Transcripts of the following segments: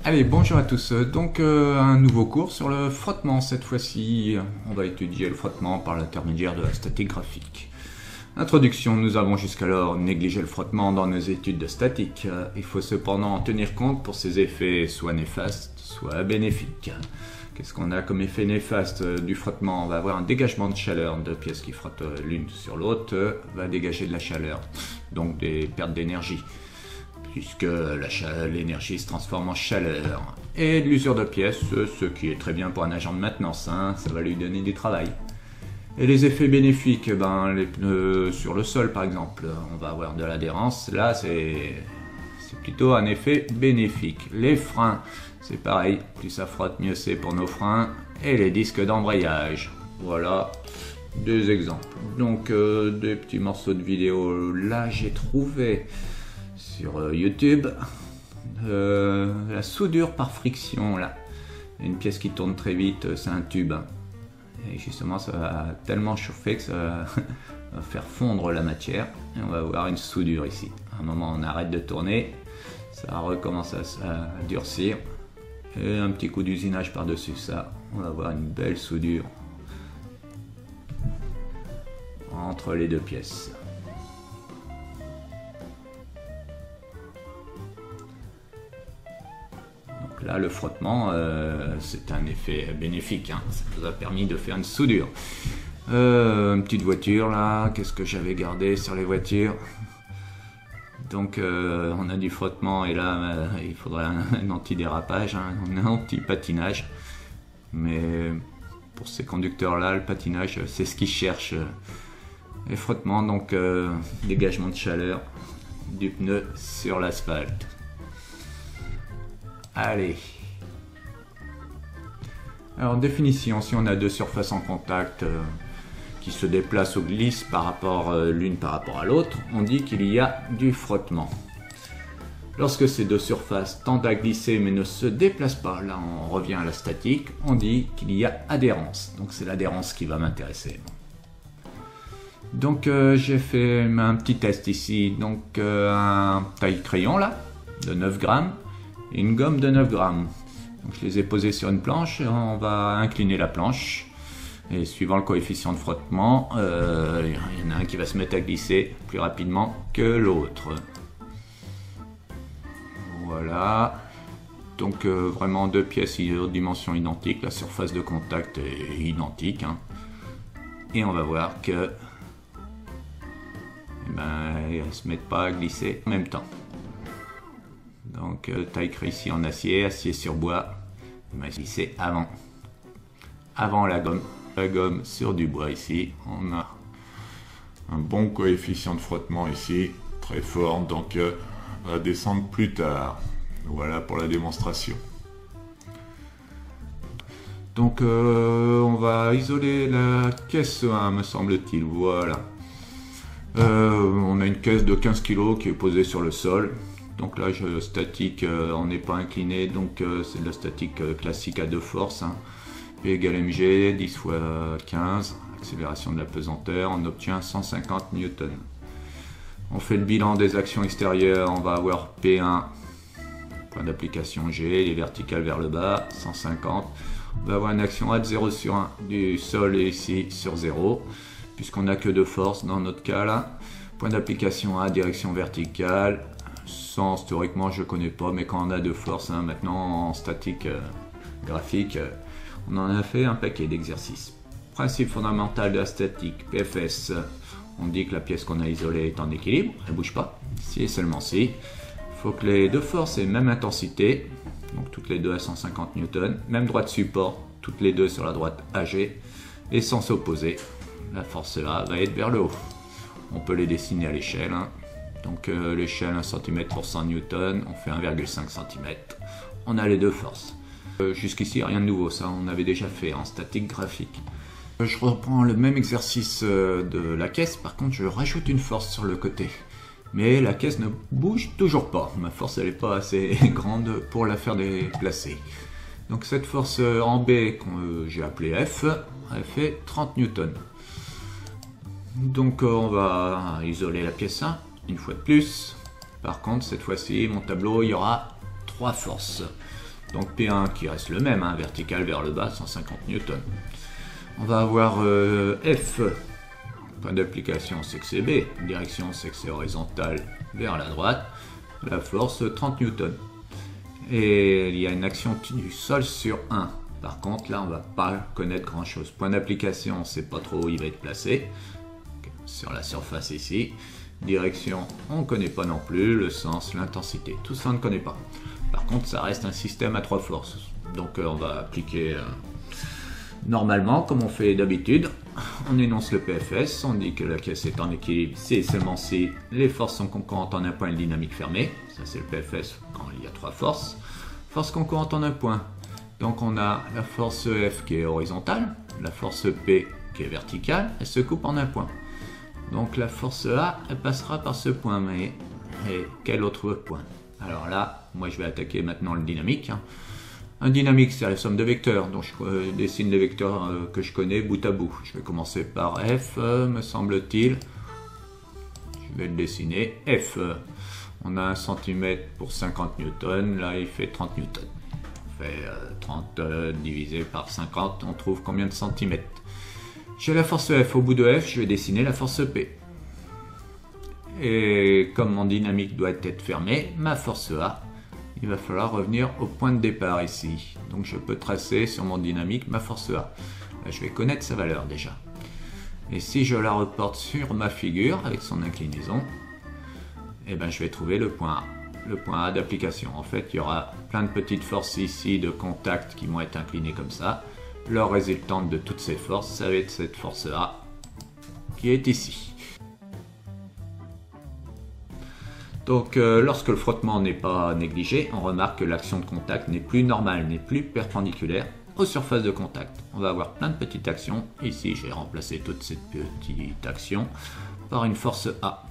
Allez, bonjour à tous. Donc, un nouveau cours sur le frottement. Cette fois-ci, on va étudier le frottement par l'intermédiaire de la statique graphique. Introduction, nous avons jusqu'alors négligé le frottement dans nos études de statique. Il faut cependant en tenir compte pour ses effets soit néfastes, soit bénéfiques. Qu'est-ce qu'on a comme effet néfaste du frottement? On va avoir un dégagement de chaleur. Deux pièces qui frottent l'une sur l'autre va dégager de la chaleur, donc des pertes d'énergie, puisque l'énergie se transforme en chaleur. Et de l'usure de pièces, ce qui est très bien pour un agent de maintenance, ça va lui donner du travail. Et les effets bénéfiques, les pneus sur le sol par exemple, on va avoir de l'adhérence, là c'est plutôt un effet bénéfique. Les freins, c'est pareil, plus ça frotte, mieux c'est pour nos freins. Et les disques d'embrayage, voilà deux exemples. Donc des petits morceaux de vidéo, là j'ai trouvé sur YouTube la soudure par friction, là une pièce qui tourne très vite, c'est un tube, et justement ça va tellement chauffer que ça va faire fondre la matière et on va avoir une soudure ici. À un moment on arrête de tourner, ça recommence à durcir et un petit coup d'usinage par dessus ça, on va avoir une belle soudure entre les deux pièces. Là, le frottement, c'est un effet bénéfique, ça nous a permis de faire une soudure. Une petite voiture là, qu'est-ce que j'avais gardé sur les voitures? Donc on a du frottement et là il faudrait un anti-dérapage, un anti-patinage. Mais pour ces conducteurs là, le patinage c'est ce qu'ils cherchent. Et frottement, donc dégagement de chaleur du pneu sur l'asphalte. Allez. Alors définition, si on a deux surfaces en contact qui se déplacent ou glissent l'une par rapport à l'autre, on dit qu'il y a du frottement. Lorsque ces deux surfaces tendent à glisser mais ne se déplacent pas, là on revient à la statique, on dit qu'il y a adhérence. Donc c'est l'adhérence qui va m'intéresser. Donc j'ai fait un petit test ici, donc un taille crayon là, de 9 grammes. Et une gomme de 9 grammes. Donc je les ai posés sur une planche, et on va incliner la planche. Et suivant le coefficient de frottement, il y en a un qui va se mettre à glisser plus rapidement que l'autre. Voilà. Donc vraiment deux pièces de dimensions identiques, la surface de contact est identique. Et on va voir que elles ne se mettent pas à glisser en même temps. Donc taille ici en acier sur bois, glisser avant la gomme sur du bois ici. On a un bon coefficient de frottement ici, très fort, donc on va descendre plus tard. Voilà pour la démonstration. Donc on va isoler la caisse 1 me semble-t-il, voilà. On a une caisse de 15 kg qui est posée sur le sol. Donc là, statique, on n'est pas incliné, donc c'est de la statique classique à deux forces. P égale mg, 10 fois 15, accélération de la pesanteur, on obtient 150 newtons. On fait le bilan des actions extérieures, on va avoir P1, point d'application G, il est vertical vers le bas, 150. On va avoir une action A de 0 sur 1 du sol et ici sur 0, puisqu'on n'a que deux forces dans notre cas là. Point d'application A, direction verticale. Sens, théoriquement je connais pas, mais quand on a deux forces, maintenant en statique graphique, on en a fait un paquet d'exercices. Principe fondamental de la statique, PFS, on dit que la pièce qu'on a isolée est en équilibre, elle bouge pas, si et seulement si. Il faut que les deux forces aient même intensité, donc toutes les deux à 150 newtons, même droite support, toutes les deux sur la droite AG, et sens opposé, la force A va être vers le haut. On peut les dessiner à l'échelle. Donc l'échelle 1 cm pour 100 newtons, on fait 1,5 cm. On a les deux forces. Jusqu'ici, rien de nouveau, ça on avait déjà fait en statique graphique. Je reprends le même exercice de la caisse, par contre je rajoute une force sur le côté. Mais la caisse ne bouge toujours pas. Ma force elle n'est pas assez grande pour la faire déplacer. Donc cette force en B que j'ai appelée F, elle fait 30 newtons. Donc on va isoler la pièce 1. Une fois de plus, par contre cette fois-ci mon tableau il y aura trois forces. Donc P1 qui reste le même, hein, vertical vers le bas, 150 newtons. On va avoir F, point d'application c'est que c'est B, direction c'est que c'est horizontal vers la droite, la force 30 newtons. Et il y a une action du sol sur 1. Par contre là on va pas connaître grand chose. Point d'application on ne sait pas trop où il va être placé, sur la surface ici. Direction on ne connaît pas non plus, le sens, l'intensité, tout ça on ne connaît pas. Par contre ça reste un système à 3 forces. Donc on va appliquer normalement comme on fait d'habitude. On énonce le PFS, on dit que la caisse est en équilibre si et seulement si les forces sont concurrentes en un point et le dynamique fermé. Ça c'est le PFS quand il y a 3 forces. Force concurrente en un point. Donc on a la force F qui est horizontale, la force P qui est verticale, elle se coupe en un point. Donc la force A, elle passera par ce point, mais et quel autre point? Alors là, moi je vais attaquer maintenant le dynamique. Un dynamique, c'est la somme de vecteurs, donc je dessine les vecteurs que je connais bout à bout. Je vais commencer par F, me semble-t-il. Je vais le dessiner. F, on a 1 cm pour 50 newtons, là il fait 30 newtons. On fait 30 divisé par 50, on trouve combien de centimètres? J'ai la force F, au bout de F, je vais dessiner la force P. Et comme mon dynamique doit être fermé, ma force A, il va falloir revenir au point de départ ici. Donc je peux tracer sur mon dynamique ma force A. Là, je vais connaître sa valeur déjà. Et si je la reporte sur ma figure avec son inclinaison, eh ben, je vais trouver le point A. Le point A d'application. En fait, il y aura plein de petites forces ici de contact qui vont être inclinées comme ça. Leur résultante de toutes ces forces, ça va être cette force A qui est ici. Donc lorsque le frottement n'est pas négligé, on remarque que l'action de contact n'est plus normale, n'est plus perpendiculaire aux surfaces de contact. On va avoir plein de petites actions. Ici, je vais remplacer toute cette petite action par une force A.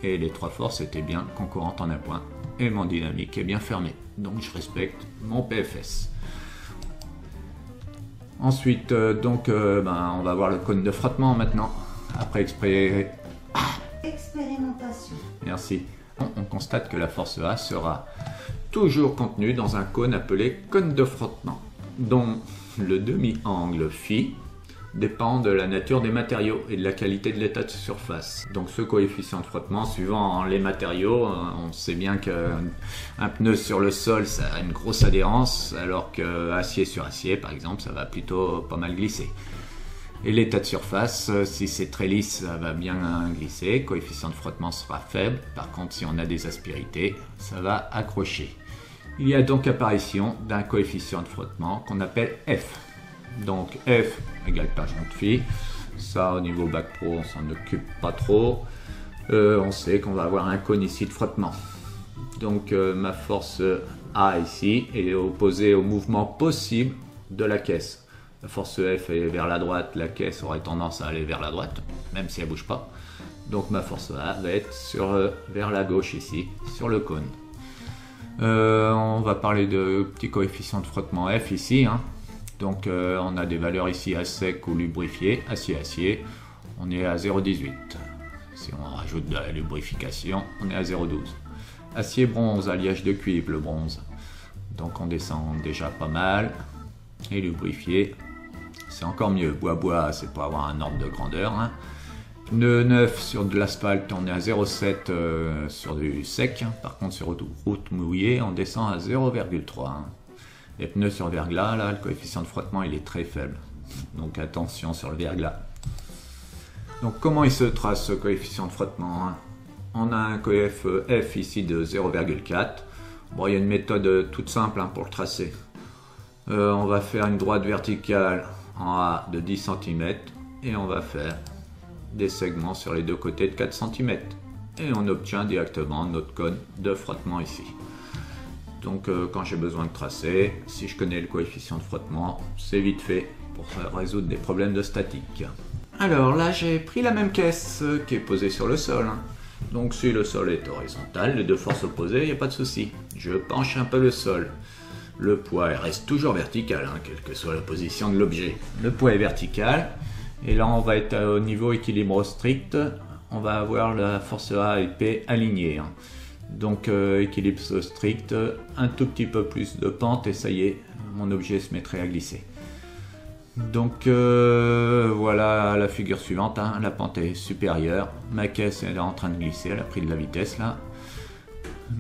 Et les 3 forces étaient bien concurrentes en un point. Et mon dynamique est bien fermé. Donc je respecte mon PFS. Ensuite, on va voir le cône de frottement maintenant. Après expérimentation. Merci. On constate que la force A sera toujours contenue dans un cône appelé cône de frottement, dont le demi-angle phi dépend de la nature des matériaux et de la qualité de l'état de surface. Donc ce coefficient de frottement, suivant les matériaux, on sait bien qu'un pneu sur le sol, ça a une grosse adhérence, alors qu'acier sur acier, par exemple, ça va plutôt pas mal glisser. Et l'état de surface, si c'est très lisse, ça va bien glisser, le coefficient de frottement sera faible. Par contre, si on a des aspérités, ça va accrocher. Il y a donc apparition d'un coefficient de frottement qu'on appelle F. Donc F égale tangente phi. Ça, au niveau bac pro, on s'en occupe pas trop. On sait qu'on va avoir un cône ici de frottement. Donc ma force A ici est opposée au mouvement possible de la caisse. La force F est vers la droite, la caisse aurait tendance à aller vers la droite, même si elle ne bouge pas. Donc ma force A va être vers la gauche ici, sur le cône. On va parler de petit coefficient de frottement F ici. Donc on a des valeurs ici à sec ou lubrifié, acier-acier, on est à 0,18. Si on rajoute de la lubrification, on est à 0,12. Acier-bronze, alliage de cuivre, le bronze. Donc on descend déjà pas mal. Et lubrifié, c'est encore mieux. Bois-bois, c'est pour avoir un ordre de grandeur. Pneu neuf sur de l'asphalte, on est à 0,7 sur du sec. Par contre, sur route mouillée, on descend à 0,3. Les pneus sur verglas, là, le coefficient de frottement, il est très faible. Donc attention sur le verglas. Donc comment il se trace ce coefficient de frottement? On a un coef F ici de 0,4. Bon, il y a une méthode toute simple pour le tracer. On va faire une droite verticale en A de 10 cm et on va faire des segments sur les deux côtés de 4 cm. Et on obtient directement notre cône de frottement ici. Donc quand j'ai besoin de tracer, si je connais le coefficient de frottement, c'est vite fait pour résoudre des problèmes de statique. Alors là, j'ai pris la même caisse qui est posée sur le sol. Donc si le sol est horizontal, les deux forces opposées, il n'y a pas de souci. Je penche un peu le sol. Le poids reste toujours vertical, quelle que soit la position de l'objet. Le poids est vertical, et là on va être au niveau équilibre strict, on va avoir la force A et P alignées. Donc équilibre strict, un tout petit peu plus de pente et ça y est, mon objet se mettrait à glisser. Donc voilà la figure suivante, hein. La pente est supérieure, ma caisse elle est en train de glisser, elle a pris de la vitesse là.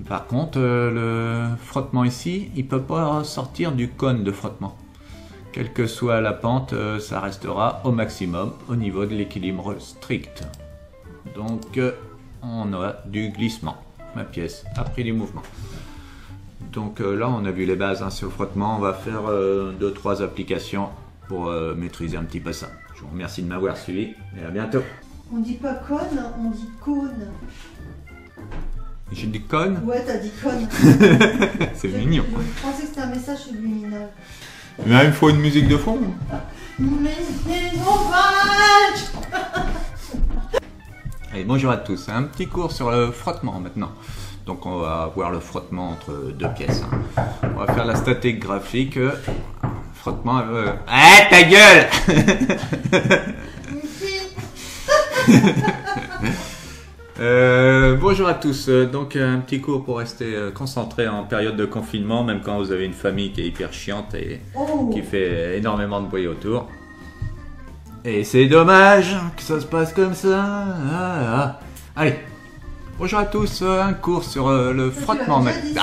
Par contre le frottement ici, il ne peut pas sortir du cône de frottement. Quelle que soit la pente, ça restera au maximum au niveau de l'équilibre strict. Donc on a du glissement, ma pièce a pris du mouvement. Donc là on a vu les bases, hein, sur le frottement, on va faire 2-3 applications pour maîtriser un petit peu ça. Je vous remercie de m'avoir suivi et à bientôt. On dit pas cône, on dit cône. J'ai dit cône? Ouais, t'as dit cône. C'est mignon. Je pensais que c'était un message subliminal. Mais il me faut une musique de fond. Mais c'est sauvage. Allez, bonjour à tous. Un petit cours sur le frottement maintenant. Donc on va voir le frottement entre deux pièces. On va faire la statique graphique. Frottement. Ah, ta gueule. Bonjour à tous, donc un petit cours pour rester concentré en période de confinement, même quand vous avez une famille qui est hyper chiante et qui fait énormément de bruit autour. Et c'est dommage que ça se passe comme ça. Allez, bonjour à tous, un cours sur le frottement maintenant.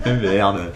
Merde.